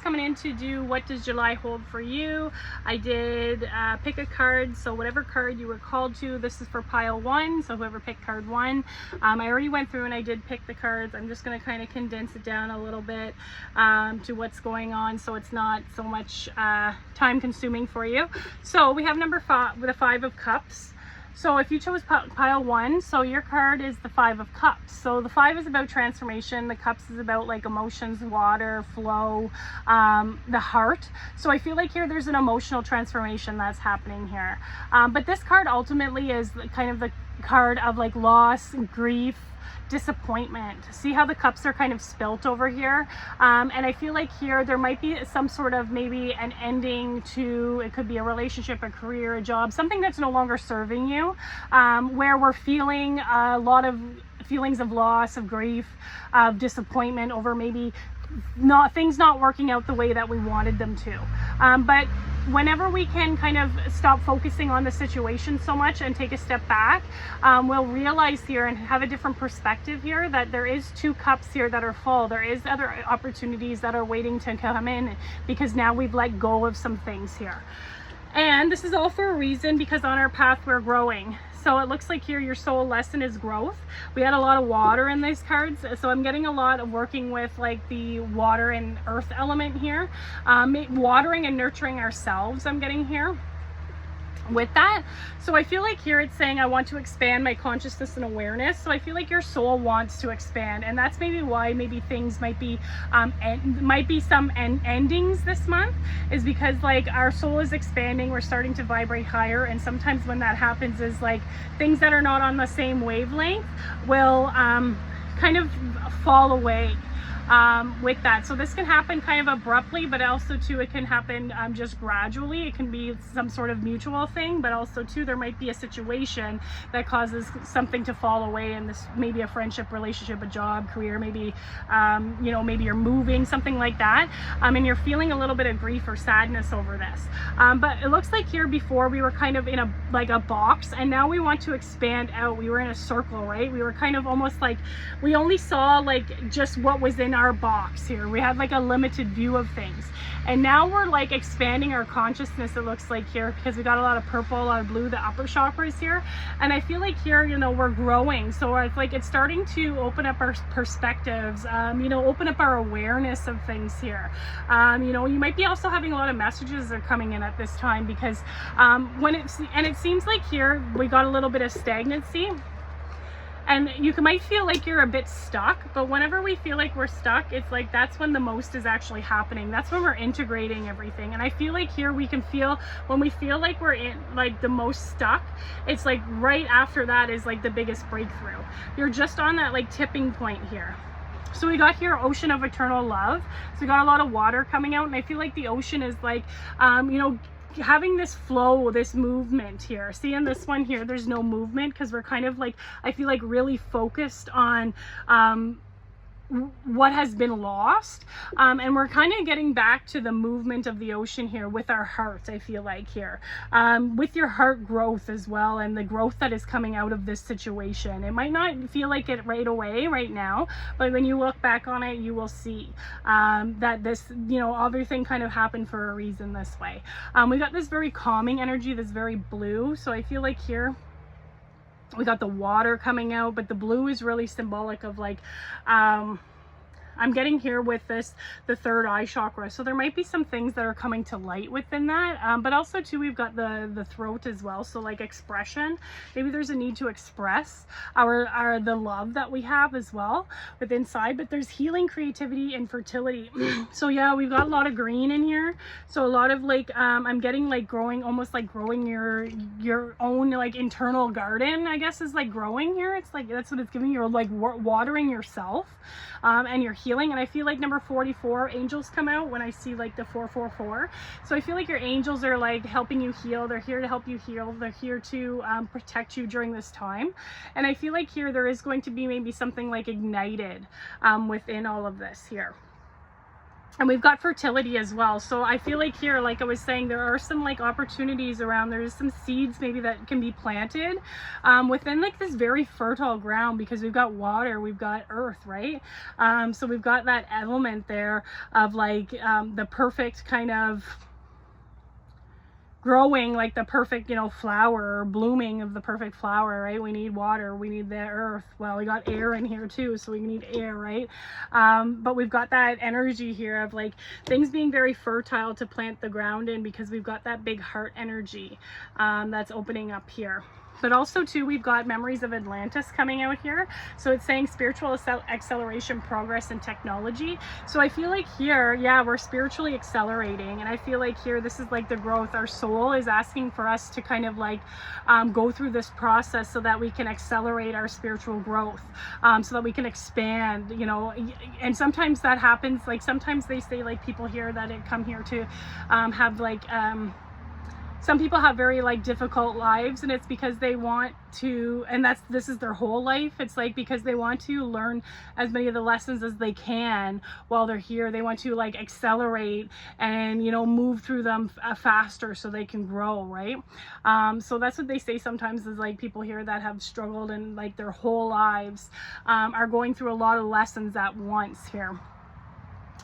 coming in to do what does July hold for you. I did pick a card, so whatever card you were called to, this is for pile 1, so whoever picked card 1. I already went through and I did pick the cards. I'm just going to kind of condense it down a little bit to what's going on, so it's not so much time consuming for you. So we have number 5 with a 5 of Cups. So if you chose pile 1, so your card is the 5 of Cups. So the 5 is about transformation. The Cups is about like emotions, water, flow, the heart. So I feel like here there's an emotional transformation that's happening here. But this card ultimately is kind of the card of like loss, grief, disappointment. See how the cups are kind of spilt over here, and I feel like here there might be some sort of maybe an ending to, it could be a relationship, a career, a job, something that's no longer serving you, where we're feeling a lot of feelings of loss, of grief, of disappointment over maybe things not working out the way that we wanted them to. But whenever we can kind of stop focusing on the situation so much and take a step back, we'll realize here and have a different perspective here that there is 2 cups here that are full. There is other opportunities that are waiting to come in because now we've let go of some things here. And this is all for a reason, because on our path we're growing. So it looks like here your soul lesson is growth. We had a lot of water in these cards, so I'm getting a lot of working with like the water and earth element here. Watering and nurturing ourselves, I'm getting here with that. So I feel like here it's saying I want to expand my consciousness and awareness. So I feel like your soul wants to expand, and that's maybe why maybe things might be some endings this month, is because like our soul is expanding, we're starting to vibrate higher, and sometimes when that happens is like things that are not on the same wavelength will kind of fall away with that. So this can happen kind of abruptly, but also too it can happen just gradually. It can be some sort of mutual thing, but also too there might be a situation that causes something to fall away, and this maybe a friendship, relationship, a job, career, maybe you know, maybe you're moving, something like that, and you're feeling a little bit of grief or sadness over this. But it looks like here before we were kind of in a box, and now we want to expand out. We were in a circle, right? We were kind of almost like we only saw like just what was in our box here. We had like a limited view of things, and now we're like expanding our consciousness, it looks like here, because we got a lot of purple, a lot of blue, the upper chakras here, and I feel like here, you know, we're growing. So it's like it's starting to open up our perspectives, you know, open up our awareness of things here. You know, you might be also having a lot of messages that are coming in at this time, because it seems like here we got a little bit of stagnancy. And you might feel like you're a bit stuck, but whenever we feel like we're stuck, it's like that's when the most is actually happening. That's when we're integrating everything. And I feel like here we can feel, when we feel like we're in like the most stuck, it's like right after that is like the biggest breakthrough. You're just on that like tipping point here. So we got here ocean of eternal love. So we got a lot of water coming out, and I feel like the ocean is like, you know, having this flow, this movement here. See, in this one here, there's no movement because we're kind of like, I feel like really focused on what has been lost, and we're kind of getting back to the movement of the ocean here with our hearts. I feel like here with your heart growth as well, and the growth that is coming out of this situation. It might not feel like it right away right now, but when you look back on it, you will see that this, you know, everything kind of happened for a reason this way. We got this very calming energy, this very blue. So I feel like here we got the water coming out, but the blue is really symbolic of like I'm getting here with this, the third eye chakra. So there might be some things that are coming to light within that. But also too, we've got the throat as well. So like expression, maybe there's a need to express the love that we have as well with inside, but there's healing, creativity, and fertility. So yeah, we've got a lot of green in here. So a lot of like, I'm getting like growing, almost like growing your own like internal garden, I guess, is like growing here. It's like, that's what it's giving you, like watering yourself and your healing. And I feel like number 44, angels come out when I see like the 444. So I feel like your angels are like helping you heal. They're here to help you heal. They're here to protect you during this time. And I feel like here there is going to be maybe something like ignited within all of this here. And we've got fertility as well. So I feel like here, like I was saying, there are some like opportunities around. There's some seeds maybe that can be planted within like this very fertile ground, because we've got water, we've got earth, right? So we've got that element there of like the perfect kind of growing, like the perfect, you know, flower, or blooming of the perfect flower, right? We need water, we need the earth. Well, we got air in here too, so we need air, right? But we've got that energy here of like things being very fertile to plant the ground in, because we've got that big heart energy that's opening up here. But also too, we've got memories of Atlantis coming out here. So it's saying spiritual acceleration, progress, and technology. So I feel like here, yeah, we're spiritually accelerating. And I feel like here, this is like the growth. Our soul is asking for us to kind of like go through this process so that we can accelerate our spiritual growth, so that we can expand, you know. And sometimes that happens, like sometimes they say like people here that come here to have like, some people have very like difficult lives, and it's because they want to, and this is their whole life. It's like because they want to learn as many of the lessons as they can while they're here. They want to like accelerate and, you know, move through them faster so they can grow, right? So that's what they say sometimes, is like people here that have struggled in like their whole lives are going through a lot of lessons at once here.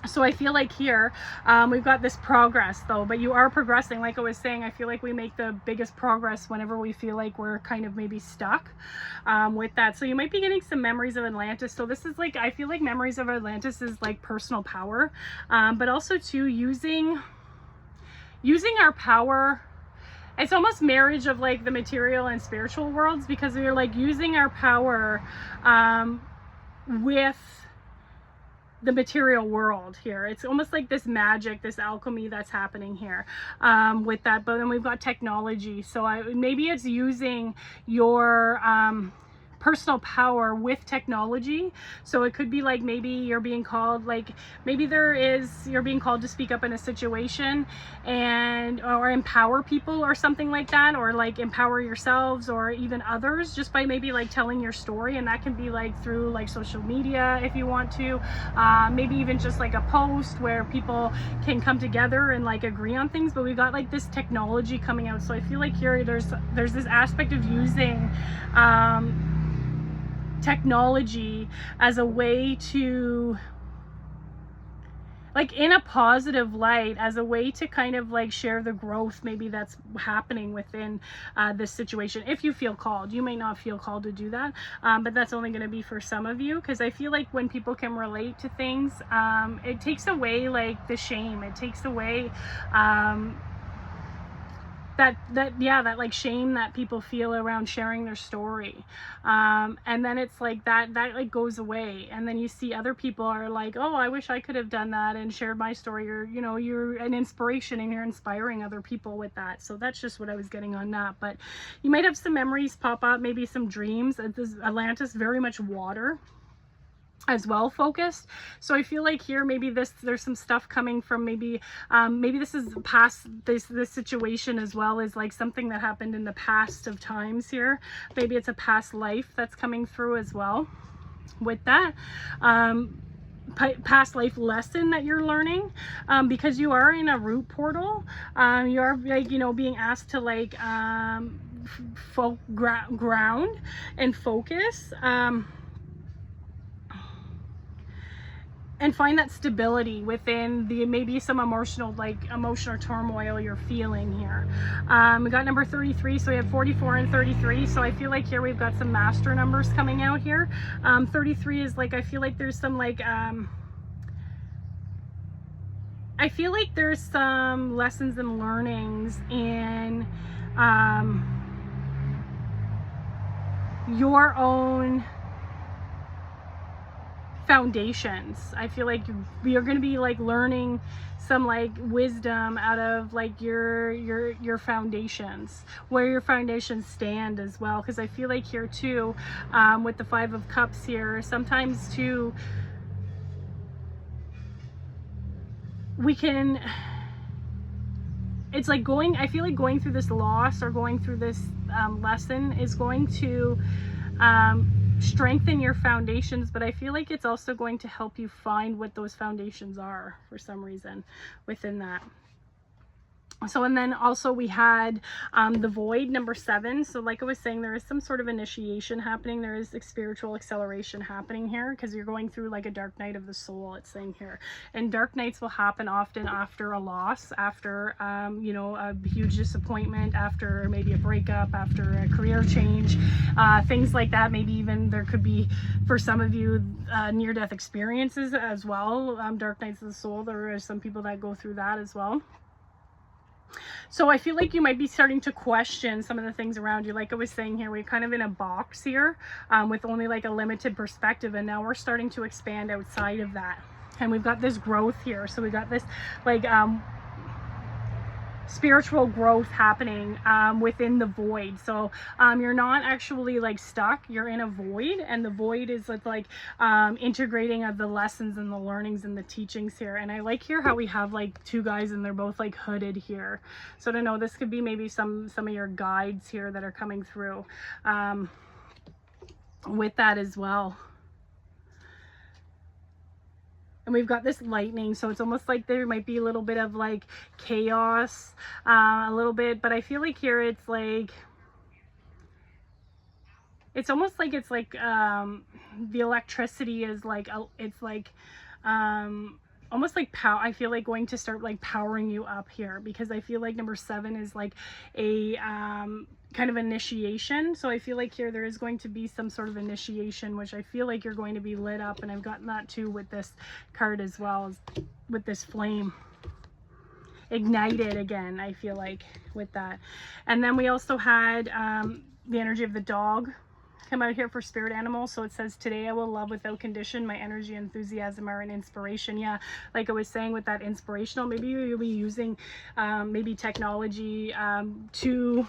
So I feel like here we've got this progress though, but you are progressing. Like I was saying, I feel like we make the biggest progress whenever we feel like we're kind of maybe stuck with that. So you might be getting some memories of Atlantis. So this is like, I feel like memories of Atlantis is like personal power, but also too using our power. It's almost marriage of like the material and spiritual worlds, because we're like using our power with the material world here. It's almost like this magic, this alchemy that's happening here with that. But then we've got technology. So maybe it's using your personal power with technology. So it could be like maybe you're being called, like maybe you're being called to speak up in a situation or empower people or something like that, or like empower yourselves or even others just by maybe like telling your story. And that can be like through like social media if you want to, maybe even just like a post where people can come together and like agree on things. But we got like this technology coming out. So I feel like here there's this aspect of using technology as a way to, like in a positive light, as a way to kind of like share the growth maybe that's happening within this situation. If you feel called, you may not feel called to do that, but that's only going to be for some of you, because I feel like when people can relate to things, it takes away like the shame. It takes away that like shame that people feel around sharing their story, and then it's like that like goes away, and then you see other people are like, oh, I wish I could have done that and shared my story, or you know, you're an inspiration and you're inspiring other people with that. So that's just what I was getting on that. But you might have some memories pop up, maybe some dreams. This Atlantis, very much water as well focused. So I feel like here maybe there's some stuff coming from maybe this is past this situation, as well as like something that happened in the past of times here. Maybe it's a past life that's coming through as well with that. Past life lesson that you're learning, because you are in a root portal. You are like, you know, being asked to like ground and focus, and find that stability within the maybe some emotional turmoil you're feeling here. We got number 33, so we have 44 and 33. So I feel like here we've got some master numbers coming out here. 33 is like, I feel like there's some like I feel like there's some lessons and learnings in your own foundations. I feel like you're going to be like learning some like wisdom out of like your foundations, where your foundations stand as well. Because I feel like here too, with the 5 of Cups here, sometimes too we can, it's like I feel like going through this loss or going through this lesson is going to strengthen your foundations, but I feel like it's also going to help you find what those foundations are for some reason within that. So, and then also we had the void, number 7. So like I was saying, there is some sort of initiation happening. There is spiritual acceleration happening here, because you're going through like a dark night of the soul, it's saying here. And dark nights will happen often after a loss, after, you know, a huge disappointment, after maybe a breakup, after a career change, things like that. Maybe even there could be, for some of you, near-death experiences as well. Dark nights of the soul, there are some people that go through that as well. So I feel like you might be starting to question some of the things around you. Like I was saying here, we're kind of in a box here with only like a limited perspective, and now we're starting to expand outside of that. And we've got this growth here. So we've got this like spiritual growth happening within the void. So you're not actually like stuck, you're in a void, and the void is like integrating of the lessons and the learnings and the teachings here. And I like here how we have like 2 guys and they're both like hooded here. So I don't know, this could be maybe some of your guides here that are coming through with that as well. And we've got this lightning, so it's almost like there might be a little bit of like chaos, a little bit, but I feel like here it's like, it's almost like it's like the electricity is like, it's like almost like power. I feel like going to start like powering you up here, because I feel like number 7 is like a kind of initiation. So I feel like here there is going to be some sort of initiation, which I feel like you're going to be lit up. And I've gotten that too with this card as well, as with this flame ignited again, I feel like with that. And then we also had the energy of the dog come out here for spirit animal. So it says, today I will love without condition. My energy and enthusiasm are an inspiration. Yeah, like I was saying with that inspirational, maybe you'll be using maybe technology to,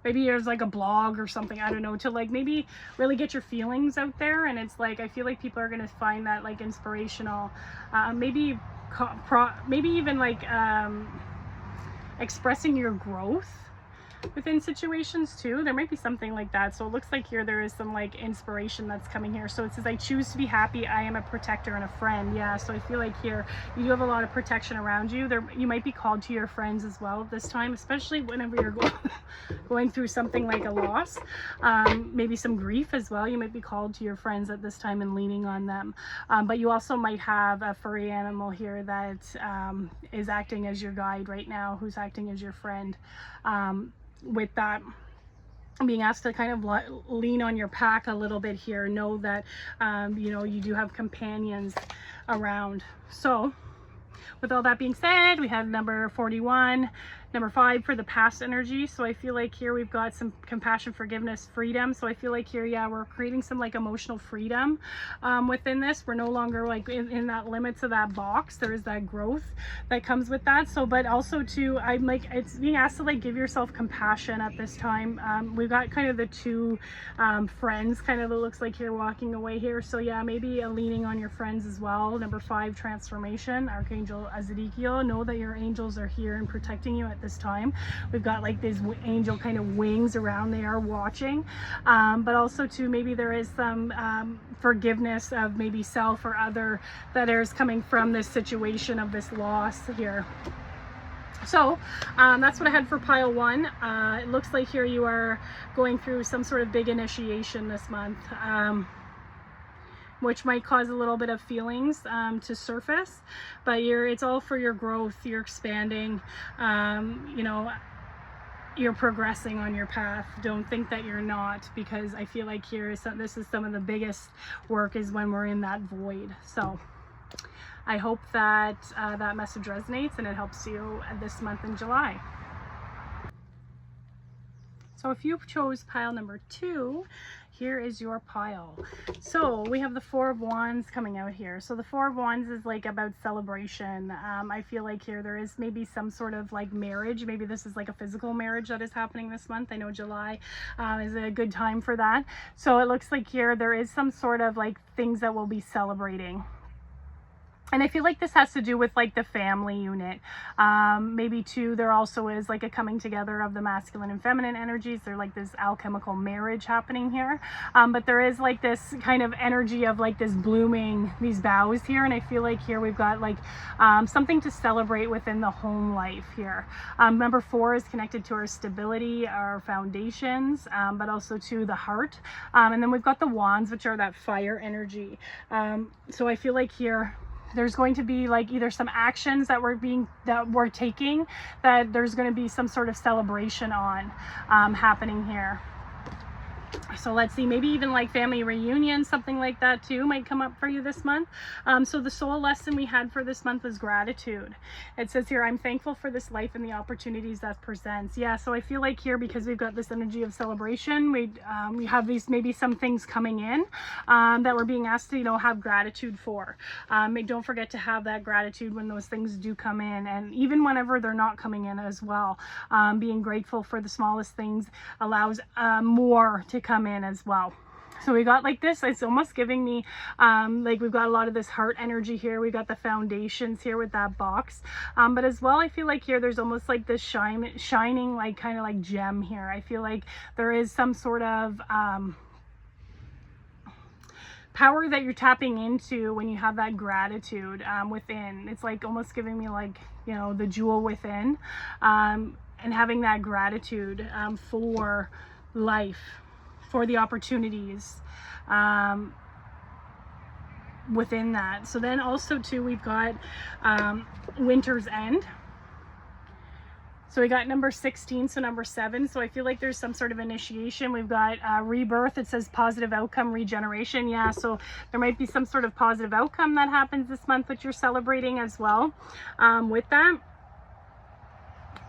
maybe there's like a blog or something, I don't know, to like maybe really get your feelings out there. And it's like, I feel like people are going to find that like inspirational, maybe even like expressing your growth within situations too. There might be something like that. So it looks like here there is some like inspiration that's coming here. So it says, I choose to be happy. I am a protector and a friend. Yeah, so I feel like here you do have a lot of protection around you. There, you might be called to your friends as well at this time, especially whenever you're going through something like a loss, maybe some grief as well. You might be called to your friends at this time and leaning on them. But you also might have a furry animal here that is acting as your guide right now, who's acting as your friend. With that, being asked to kind of lean on your pack a little bit here, know that you know, you do have companions around. So with all that being said, we have number 41, number 5 for the past energy. So I feel like here we've got some compassion, forgiveness, freedom. So I feel like here, yeah, we're creating some like emotional freedom within this. We're no longer like in that limits of that box. There is that growth that comes with that. So, but also too, I'm like, it's being asked to like give yourself compassion at this time. We've got kind of the 2 friends kind of, it looks like here walking away here. So yeah, maybe a leaning on your friends as well. Number 5, transformation, Archangel Ezekiel. Know that your angels are here and protecting you at this time. We've got like these angel kind of wings around, they are watching, but also too, maybe there is some forgiveness of maybe self or other that is coming from this situation of this loss here. So that's what I had for pile 1. It looks like here you are going through some sort of big initiation this month, which might cause a little bit of feelings to surface, but it's all for your growth. You're expanding, you know, you're progressing on your path. Don't think that you're not, because I feel like this is some of the biggest work is when we're in that void. So I hope that that message resonates and it helps you this month in July. So if you chose pile number 2, here is your pile. So we have the 4 of Wands coming out here. So the 4 of Wands is like about celebration. I feel like here there is maybe some sort of like marriage. Maybe this is like a physical marriage that is happening this month. I know July is a good time for that. So it looks like here there is some sort of like things that we'll be celebrating. And I feel like this has to do with like the family unit. Maybe too, there also is like a coming together of the masculine and feminine energies. They're like this alchemical marriage happening here. But there is like this kind of energy of like this blooming, these boughs here. And I feel like here we've got like something to celebrate within the home life here. Number 4 is connected to our stability, our foundations, but also to the heart. And then we've got the wands, which are that fire energy. So I feel like here, there's going to be like either some actions that we're taking that there's going to be some sort of celebration on happening here. So let's see, maybe even like family reunion, something like that too might come up for you this month. So the soul lesson we had for this month was gratitude. It says here, I'm thankful for this life and the opportunities that presents. Yeah, so I feel like here, because we've got this energy of celebration, we have these maybe some things coming in that we're being asked to, you know, have gratitude for. Don't forget to have that gratitude when those things do come in, and even whenever they're not coming in as well. Being grateful for the smallest things allows more to come in as well. So we got like this, it's almost giving me like we've got a lot of this heart energy here. We got the foundations here with that box, but as well I feel like here there's almost like this shining like kind of like gem here. I feel like there is some sort of power that you're tapping into when you have that gratitude within. It's like almost giving me like, you know, the jewel within, and having that gratitude for life, for the opportunities within that. So then also too, we've got winter's end. So we got number 16, so number 7. So I feel like there's some sort of initiation. We've got rebirth. It says positive outcome, regeneration. Yeah, so there might be some sort of positive outcome that happens this month, which you're celebrating as well with that.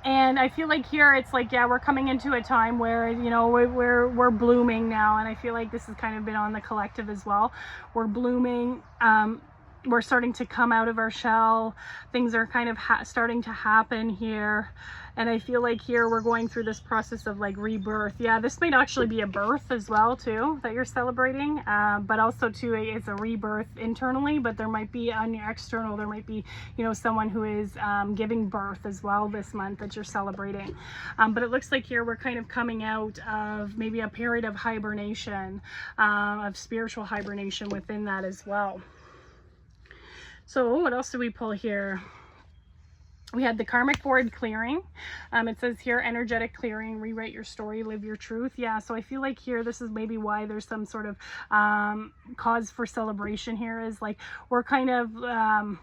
And I feel like here it's like, yeah, we're coming into a time where, you know, we're blooming now. And I feel like this has kind of been on the collective as well. We're blooming. We're starting to come out of our shell. Things are kind of starting to happen here. And I feel like here we're going through this process of like rebirth. Yeah, this might actually be a birth as well too that you're celebrating, but also too it's a rebirth internally, but there might be on your external, there might be, you know, someone who is giving birth as well this month that you're celebrating. But it looks like here we're kind of coming out of maybe a period of hibernation, of spiritual hibernation within that as well. So what else did we pull here? We had the karmic board clearing. It says here, energetic clearing, rewrite your story, live your truth. Yeah, so I feel like here, this is maybe why there's some sort of cause for celebration here, is like we're kind of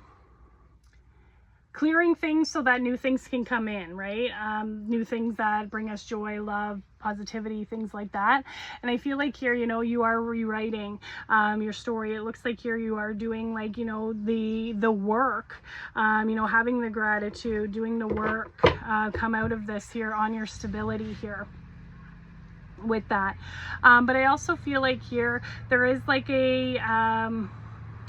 clearing things so that new things can come in, right? New things that bring us joy, love, positivity, things like that. And I feel like here, you know, you are rewriting your story. It looks like here you are doing like, you know, the work, you know, having the gratitude, doing the work, come out of this here on your stability here with that. But I also feel like here there is like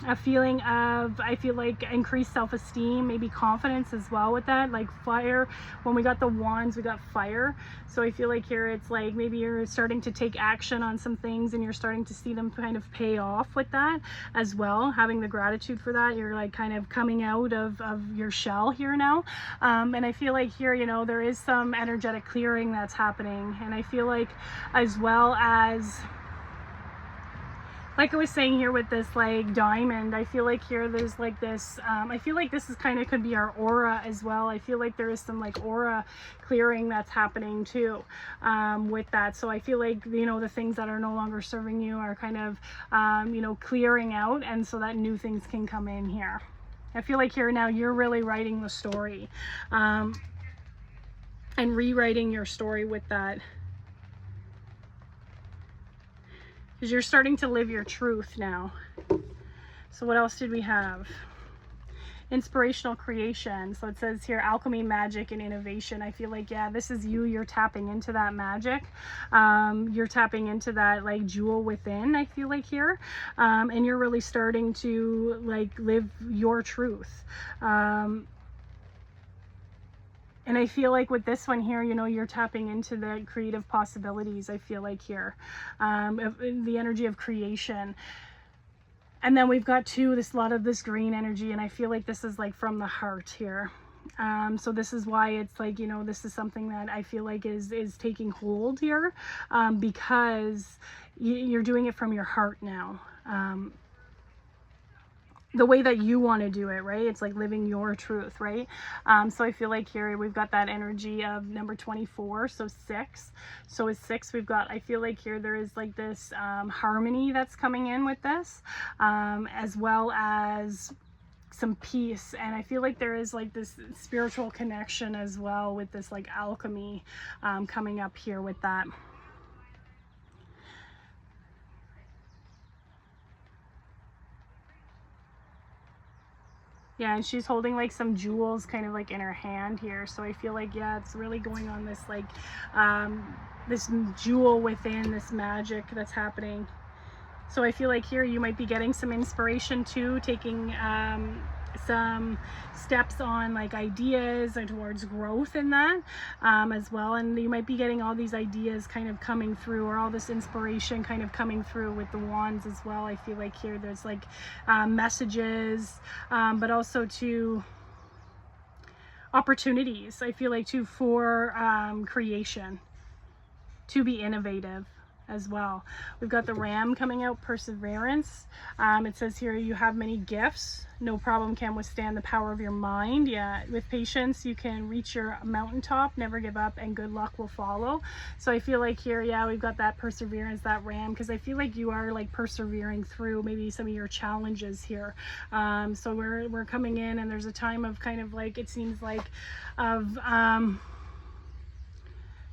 a feeling of, I feel like, increased self-esteem, maybe confidence as well with that, like fire. When we got the wands, we got fire. So I feel like here it's like maybe you're starting to take action on some things and you're starting to see them kind of pay off with that as well. Having the gratitude for that, you're like kind of coming out of your shell here now. And I feel like here, you know, there is some energetic clearing that's happening. And I feel like as well as, like I was saying here with this like diamond, I feel like here there's like this, I feel like this is kind of could be our aura as well. I feel like there is some like aura clearing that's happening too with that. So I feel like, you know, the things that are no longer serving you are kind of, you know, clearing out, and so that new things can come in here. I feel like here now you're really writing the story and rewriting your story with that. Because you're starting to live your truth now. So what else did we have? Inspirational creation. So it says here, alchemy, magic, and innovation. I feel like, yeah, this is you. You're tapping into that magic. You're tapping into that like jewel within, I feel like here. And you're really starting to like live your truth. And I feel like with this one here, you know, you're tapping into the creative possibilities, I feel like here, the energy of creation. And then we've got too this lot of this green energy, and I feel like this is like from the heart here. So this is why it's like, you know, this is something that I feel like is taking hold here, because you're doing it from your heart now. The way that you want to do it, right? It's like living your truth, right? So I feel like here we've got that energy of number 24, so 6. So with 6, we've got, I feel like here there is like this harmony that's coming in with this, as well as some peace. And I feel like there is like this spiritual connection as well with this like alchemy coming up here with that. Yeah, and she's holding like some jewels kind of like in her hand here. So I feel like, yeah, it's really going on this like this jewel within this magic that's happening. So I feel like here you might be getting some inspiration too, taking some steps on like ideas and towards growth in that as well. And you might be getting all these ideas kind of coming through, or all this inspiration kind of coming through with the wands as well. I feel like here there's like messages, but also to opportunities, I feel like too, for creation, to be innovative as well. We've got the ram coming out, perseverance. It says here, you have many gifts, no problem can withstand the power of your mind. Yeah, with patience you can reach your mountaintop, never give up, and good luck will follow. So I feel like here, yeah, we've got that perseverance, that ram, because I feel like you are like persevering through maybe some of your challenges here. So we're coming in, and there's a time of kind of like, it seems like, of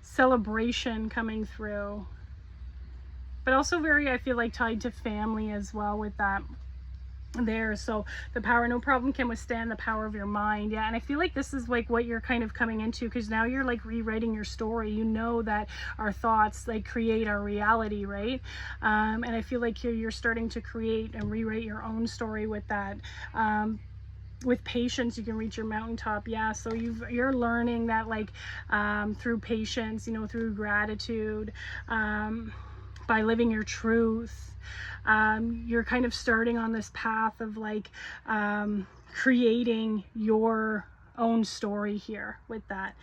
celebration coming through, but also very, I feel like, tied to family as well with that there. So the power, no problem can withstand the power of your mind. Yeah, and I feel like this is like what you're kind of coming into, because now you're like rewriting your story. You know that our thoughts like create our reality, right? And I feel like you're starting to create and rewrite your own story with that. With patience you can reach your mountaintop. Yeah, so you're learning that like through patience, you know, through gratitude, by living your truth, you're kind of starting on this path of like creating your own story here with that.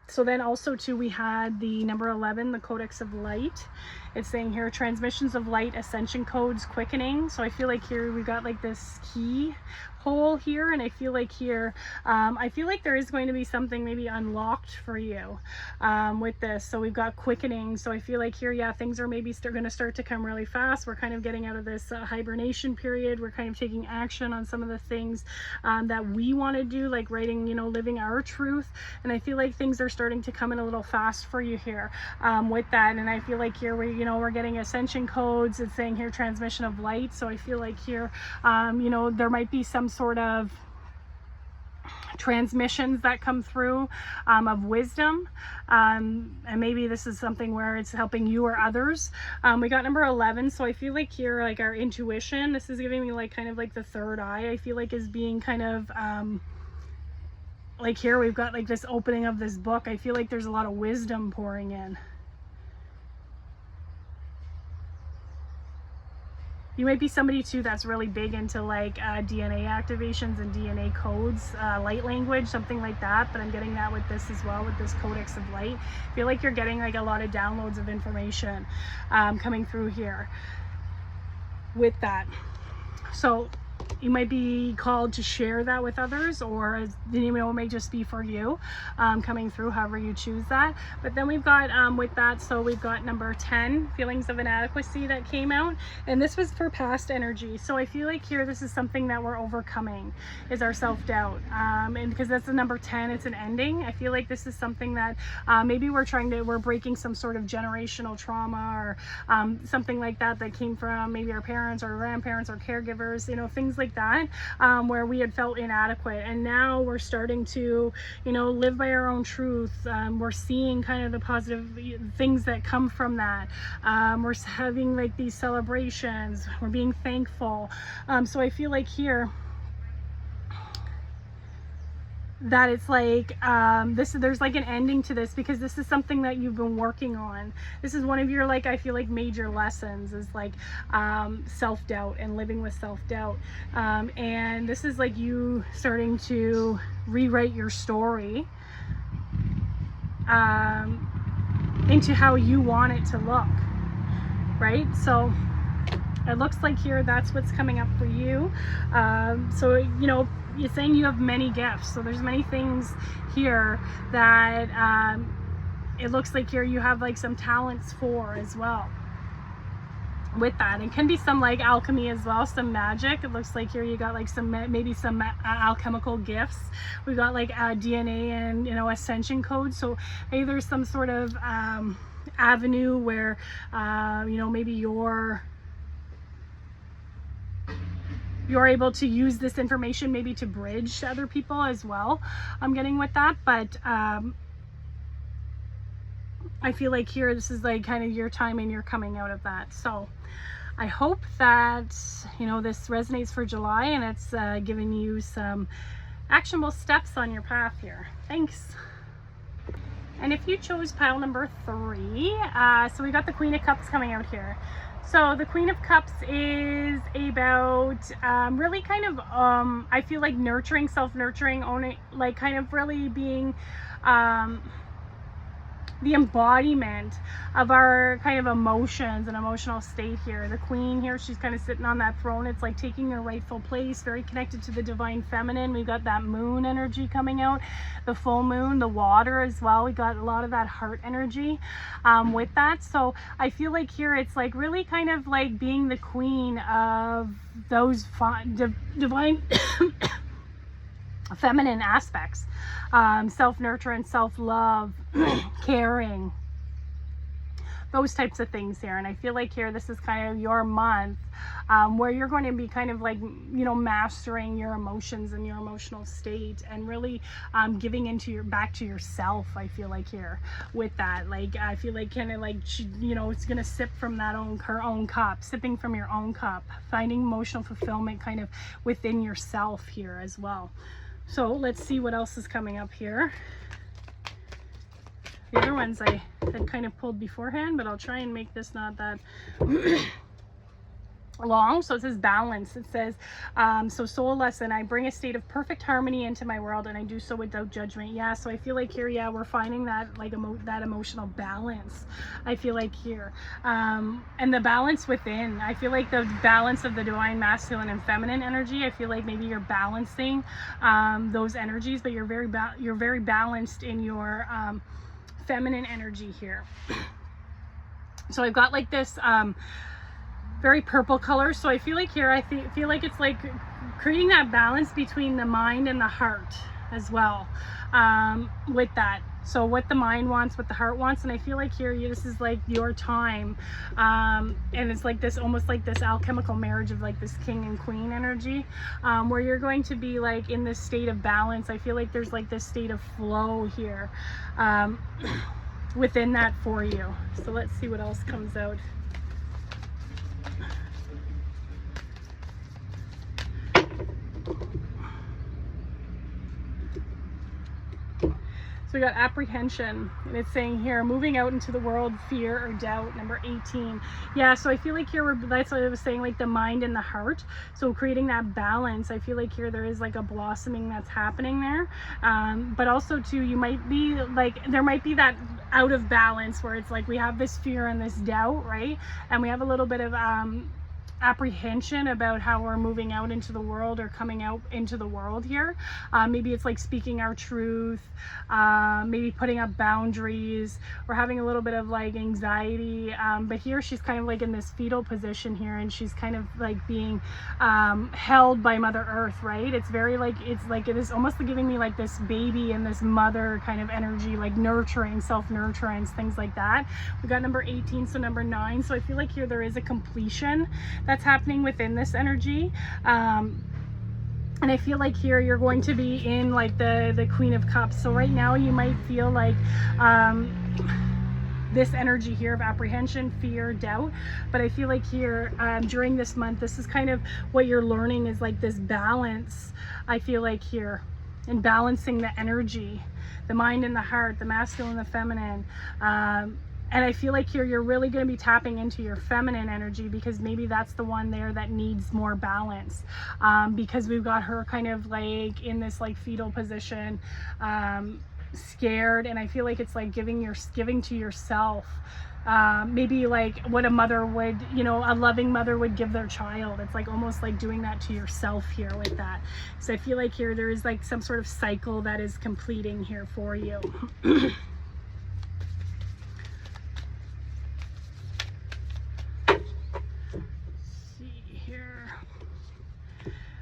So then also too, we had the number 11, the Codex of Light. It's saying here, transmissions of light, ascension codes, quickening. So I feel like here we've got like this key hole here, and I feel like here I feel like there is going to be something maybe unlocked for you with this. So we've got quickening. So I feel like here, yeah, things are maybe going to start to come really fast. We're kind of getting out of this hibernation period. We're kind of taking action on some of the things that we want to do, like writing, you know, living our truth. And I feel like things are starting to come in a little fast for you here with that. And I feel like here we're getting ascension codes. It's saying here transmission of light. So I feel like here you know, there might be some sort of transmissions that come through of wisdom, and maybe this is something where it's helping you or others. We got number 11, so I feel like here, like our intuition, this is giving me like kind of like the third eye, I feel like is being kind of like here we've got like this opening of this book. I feel like there's a lot of wisdom pouring in. You might be somebody too that's really big into like DNA activations and DNA codes, light language, something like that. But I'm getting that with this as well, with this Codex of Light. I feel like you're getting like a lot of downloads of information coming through here with that. So you might be called to share that with others, or you know, it may just be for you coming through, however you choose that. But then we've got with that, so we've got number 10, feelings of inadequacy, that came out, and this was for past energy. So I feel like here this is something that we're overcoming, is our self-doubt, and because that's the number 10, it's an ending. I feel like this is something that maybe we're breaking some sort of generational trauma, or something like that came from maybe our parents or grandparents or caregivers, you know, things like that, where we had felt inadequate, and now we're starting to, you know, live by our own truth. We're seeing kind of the positive things that come from that. We're having like these celebrations, we're being thankful. So I feel like here that it's like there's like an ending to this, because this is something that you've been working on. This is one of your, like, I feel like major lessons is like self-doubt and living with self-doubt, and this is like you starting to rewrite your story into how you want it to look, right? So it looks like here that's what's coming up for you. So, you know, you're saying you have many gifts, so there's many things here that it looks like here you have like some talents for as well with that. It can be some like alchemy as well, some magic. It looks like here you got like some maybe some alchemical gifts. We've got like DNA and, you know, ascension codes. So maybe there's some sort of avenue where you know, maybe you're able to use this information maybe to bridge other people as well. I'm getting with that, but I feel like here this is like kind of your time and you're coming out of that. So I hope that, you know, this resonates for July and it's giving you some actionable steps on your path here. Thanks. And if you chose pile number 3, so we got the Queen of Cups coming out here. So the Queen of Cups is about really kind of, I feel like nurturing, self-nurturing, owning, like kind of really being the embodiment of our kind of emotions and emotional state here. The Queen here, she's kind of sitting on that throne. It's like taking her rightful place, very connected to the divine feminine. We've got that moon energy coming out, the full moon, the water as well. We got a lot of that heart energy with that. So I feel like here it's like really kind of like being the queen of those divine feminine aspects, self-nurture, self-love, caring, those types of things here. And I feel like here this is kind of your month where you're going to be kind of like, you know, mastering your emotions and your emotional state and really giving into back to yourself. I feel like here with that, like I feel like kind of like, you know, it's gonna sip from that her own cup, sipping from your own cup, finding emotional fulfillment kind of within yourself here as well. So let's see what else is coming up here. The other ones I had kind of pulled beforehand, but I'll try and make this not that long. So it says balance. It says, so soul lesson, I bring a state of perfect harmony into my world and I do so without judgment. Yeah, so I feel like here, yeah, we're finding that like that emotional balance. I feel like here, and the balance within. I feel like the balance of the divine masculine and feminine energy. I feel like maybe you're balancing those energies, but you're very balanced in your feminine energy here. So I've got like this very purple color. So I feel like here, I feel like it's like creating that balance between the mind and the heart as well with that. So what the mind wants, what the heart wants. And I feel like here, this is like your time. And it's like this, almost like this alchemical marriage of like this king and queen energy, where you're going to be like in this state of balance. I feel like there's like this state of flow here within that for you. So let's see what else comes out. So we got apprehension, and it's saying here, moving out into the world, fear or doubt, number 18. Yeah, so I feel like here, that's what I was saying, like the mind and the heart. So creating that balance, I feel like here there is like a blossoming that's happening there. But also too, you might be like, there might be that out of balance where it's like we have this fear and this doubt, right? And we have a little bit of apprehension about how we're moving out into the world or coming out into the world here. Maybe it's like speaking our truth, maybe putting up boundaries, or having a little bit of like anxiety. But here she's kind of like in this fetal position here, and she's kind of like being held by Mother Earth, right? It's very like, it's like, it is almost giving me like this baby and this mother kind of energy, like nurturing, self-nurturance, things like that. We got number 18, so number 9. So I feel like here there is a completion that's happening within this energy. And I feel like here you're going to be in like the Queen of Cups. So right now you might feel like this energy here of apprehension, fear, doubt. But I feel like here during this month, this is kind of what you're learning is like this balance. I feel like here and balancing the energy, the mind and the heart, the masculine and the feminine. And I feel like here you're really going to be tapping into your feminine energy, because maybe that's the one there that needs more balance, because we've got her kind of like in this like fetal position, scared. And I feel like it's like giving to yourself, maybe like what a mother would, you know, a loving mother would give their child. It's like almost like doing that to yourself here with that. So I feel like here there is like some sort of cycle that is completing here for you.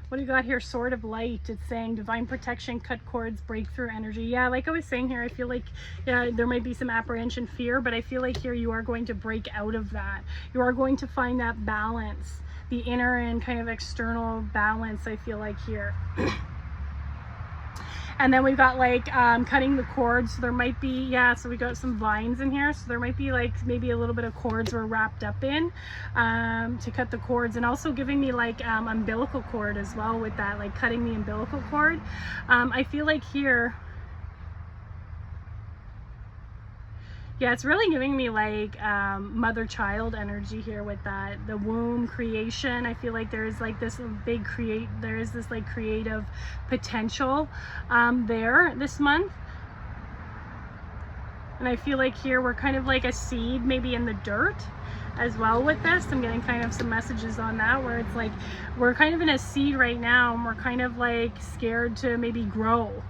What do you got here? Sword of Light. It's saying divine protection, cut cords, breakthrough energy. Yeah, like I was saying here, I feel like, yeah, there might be some apprehension, fear, but I feel like here you are going to break out of that. You are going to find that balance, the inner and kind of external balance, I feel like here. And then we've got like cutting the cords. So there might be, yeah, so we got some vines in here. So there might be like maybe a little bit of cords we're wrapped up in to cut the cords. And also giving me like umbilical cord as well with that, like cutting the umbilical cord. I feel like here, yeah, it's really giving me like mother-child energy here with that. The womb, creation. I feel like there's like this big there is this like creative potential there this month. And I feel like here we're kind of like a seed maybe in the dirt as well with this. I'm getting kind of some messages on that, where it's like we're kind of in a seed right now, and we're kind of like scared to maybe grow.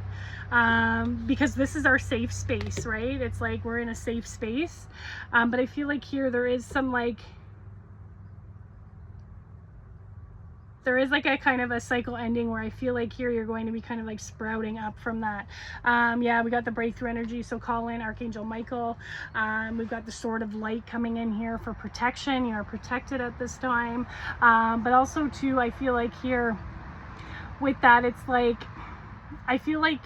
Because this is our safe space, right? It's like we're in a safe space. But I feel like here there is some like, there is like a kind of a cycle ending, where I feel like here you're going to be kind of like sprouting up from that. Yeah, we got the breakthrough energy, so call in Archangel Michael. We've got the Sword of Light coming in here for protection. You are protected at this time. But also too, I feel like here with that, it's like, I feel like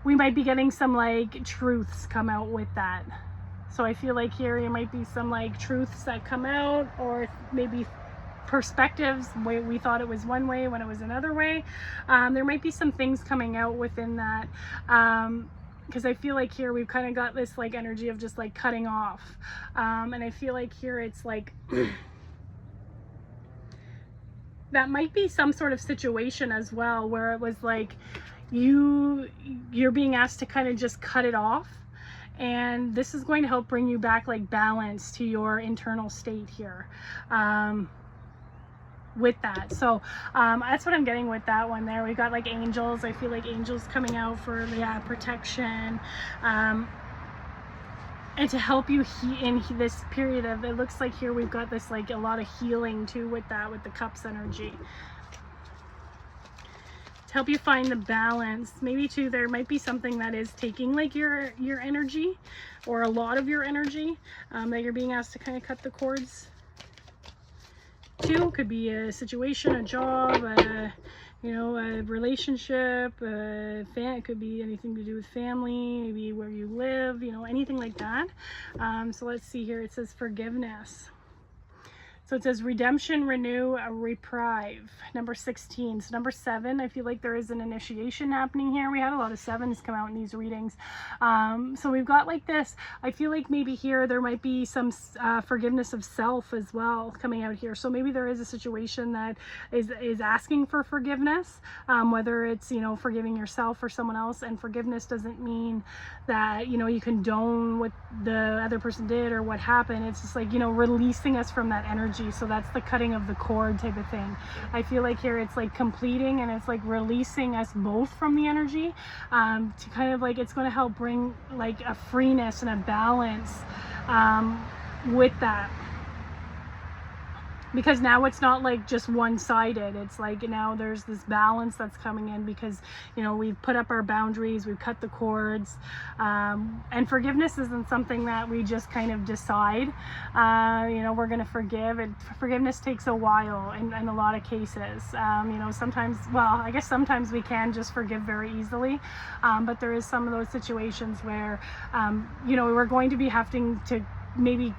we might be getting some like truths come out with that. So I feel like here there might be some like truths that come out, or maybe perspectives where we thought it was one way when it was another way. There might be some things coming out within that, because I feel like here we've kind of got this like energy of just like cutting off, and I feel like here it's like that might be some sort of situation as well, where it was like you're being asked to kind of just cut it off, and this is going to help bring you back like balance to your internal state here with that. So that's what I'm getting with that one there. We've got like angels. I feel like angels coming out for the protection, and to help you in this period of, it looks like here we've got this like a lot of healing too with that, with the cups energy, help you find the balance. Maybe too, there might be something that is taking like your energy, or a lot of your energy, that you're being asked to kind of cut the cords to. Could be a situation, a job, you know, a relationship, it could be anything to do with family, maybe where you live, you know, anything like that. So let's see here, it says forgiveness. So it says redemption, renew, reprieve, number 16. So number 7, I feel like there is an initiation happening here. We had a lot of 7s come out in these readings. So we've got like this, I feel like maybe here there might be some forgiveness of self as well coming out here. So maybe there is a situation that is asking for forgiveness, whether it's, you know, forgiving yourself or someone else. And forgiveness doesn't mean that, you know, you condone what the other person did or what happened. It's just like, you know, releasing us from that energy. So that's the cutting of the cord type of thing. I feel like here it's like completing, and it's like releasing us both from the energy, to kind of like, it's going to help bring like a freeness and a balance with that. Because now it's not like just one-sided. It's like now there's this balance that's coming in, because, you know, we've put up our boundaries, we've cut the cords, and forgiveness isn't something that we just kind of decide, you know, we're going to forgive. And forgiveness takes a while in a lot of cases. You know, sometimes, well, I guess sometimes we can just forgive very easily, but there is some of those situations where, you know, we're going to be having to maybe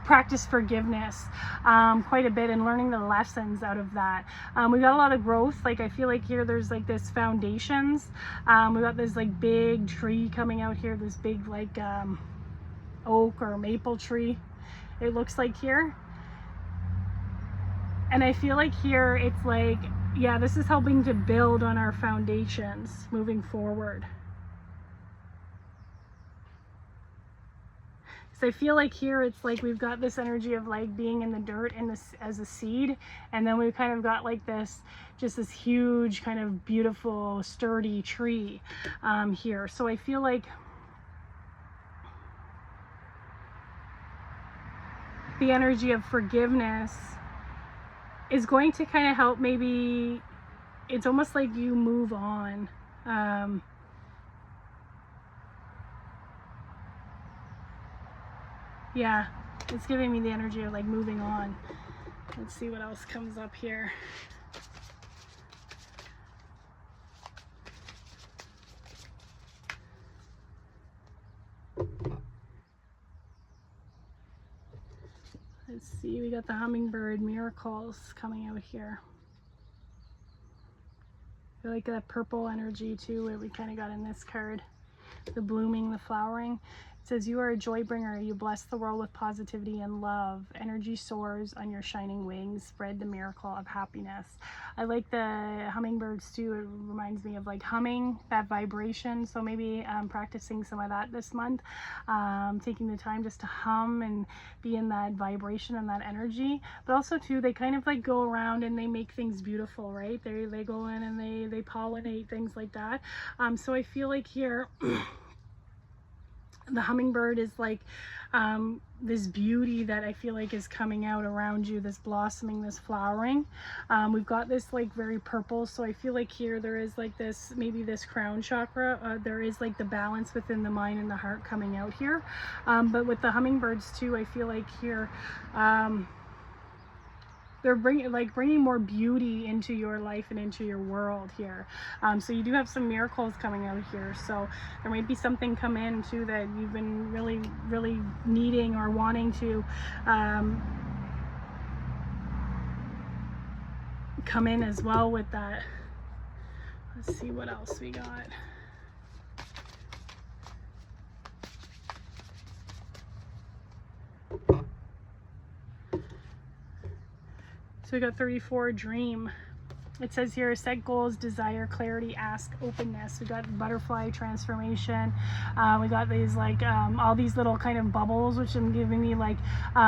practice forgiveness quite a bit and learning the lessons out of that. We got a lot of growth. Like I feel like here there's like this foundations. We got this like big tree coming out here, this big like oak or maple tree, it looks like here. And I feel like here it's like, yeah, this is helping to build on our foundations moving forward. So I feel like here it's like we've got this energy of like being in the dirt in this as a seed, and then we've kind of got like this, just this huge kind of beautiful sturdy tree here. So I feel like the energy of forgiveness is going to kind of help. Maybe it's almost like you move on. Yeah, it's giving me the energy of like moving on. Let's see what else comes up here. Let's see, we got the hummingbird miracles coming out here. I feel like that purple energy too, what we kind of got in this card. The blooming, the flowering. It says, you are a joy bringer. You bless the world with positivity and love. Energy soars on your shining wings. Spread the miracle of happiness. I like the hummingbirds too. It reminds me of like humming, that vibration. So maybe practicing some of that this month. Taking the time just to hum and be in that vibration and that energy. But also too, they kind of like go around and they make things beautiful, right? They go in and they pollinate, things like that. So I feel like here, the hummingbird is like this beauty that I feel like is coming out around you, this blossoming, this flowering. We've got this like very purple, so I feel like here there is like this, maybe this crown chakra, there is like the balance within the mind and the heart coming out here. But with the hummingbirds too, I feel like here they're bringing more beauty into your life and into your world here. So you do have some miracles coming out here. So there might be something come in too that you've been really, really needing or wanting to come in as well with that. Let's see what else we got. So we got 34, dream. It says here, set goals, desire, clarity, ask, openness. We got butterfly transformation. We got these like all these little kind of bubbles, which I'm giving me like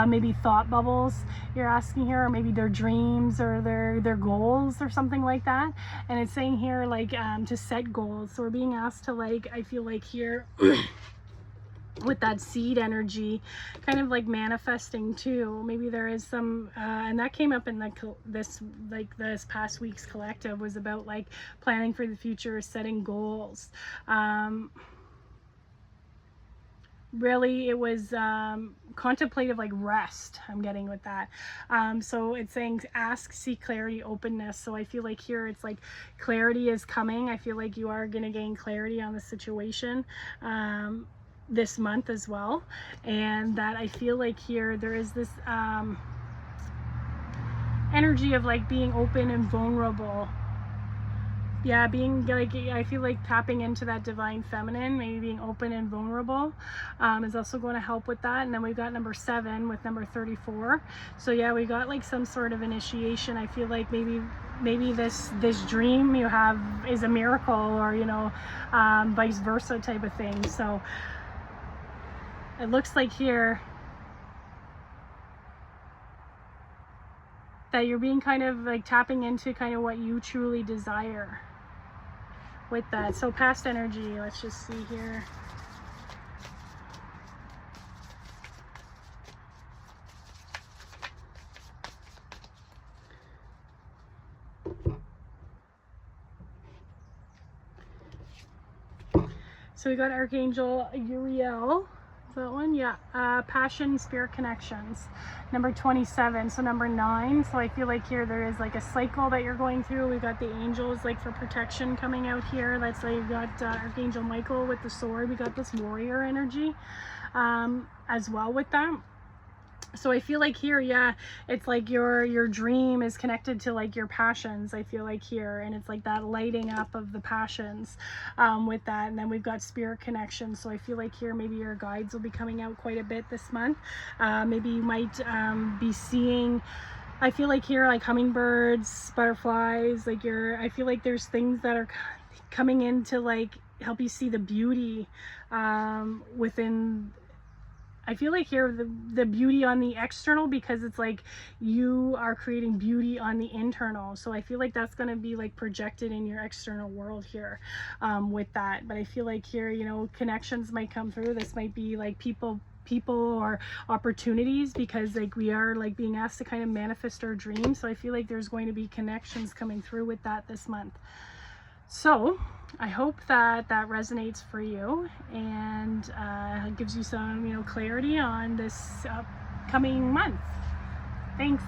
maybe thought bubbles you're asking here, or maybe their dreams or their goals or something like that. And it's saying here like to set goals. So we're being asked to like, I feel like here with that seed energy, kind of like manifesting too. Maybe there is some and that came up in this past week's collective, was about like planning for the future, setting goals. Really it was contemplative, like rest I'm getting with that. So it's saying ask, seek clarity, openness. So I feel like here it's like clarity is coming. I feel like you are going to gain clarity on the situation this month as well. And that I feel like here there is this energy of like being open and vulnerable. Yeah, being like, I feel like tapping into that divine feminine, maybe being open and vulnerable is also going to help with that. And then we've got number 7 with number 34. So yeah, we got like some sort of initiation. I feel like maybe this dream you have is a miracle, or you know, vice versa type of thing. So it looks like here that you're being kind of like tapping into kind of what you truly desire with that. So past energy, let's just see here. So we got Archangel Uriel. That one, yeah. Passion, spirit connections, number 27. So number 9. So I feel like here there is like a cycle that you're going through. We got the angels like for protection coming out here. Let's say you got Archangel Michael with the sword. We got this warrior energy as well with that. So I feel like here, yeah, it's like your dream is connected to like your passions, I feel like here, and it's like that lighting up of the passions with that. And then we've got spirit connection, so I feel like here maybe your guides will be coming out quite a bit this month. Maybe you might be seeing, I feel like here, like hummingbirds, butterflies, like I feel like there's things that are coming in to like help you see the beauty within. I feel like here the beauty on the external, because it's like you are creating beauty on the internal. So I feel like that's going to be like projected in your external world here with that. But I feel like here, you know, connections might come through. This might be like people or opportunities, because like we are like being asked to kind of manifest our dreams. So I feel like there's going to be connections coming through with that this month. So I hope that that resonates for you and gives you some, you know, clarity on this upcoming month. Thanks.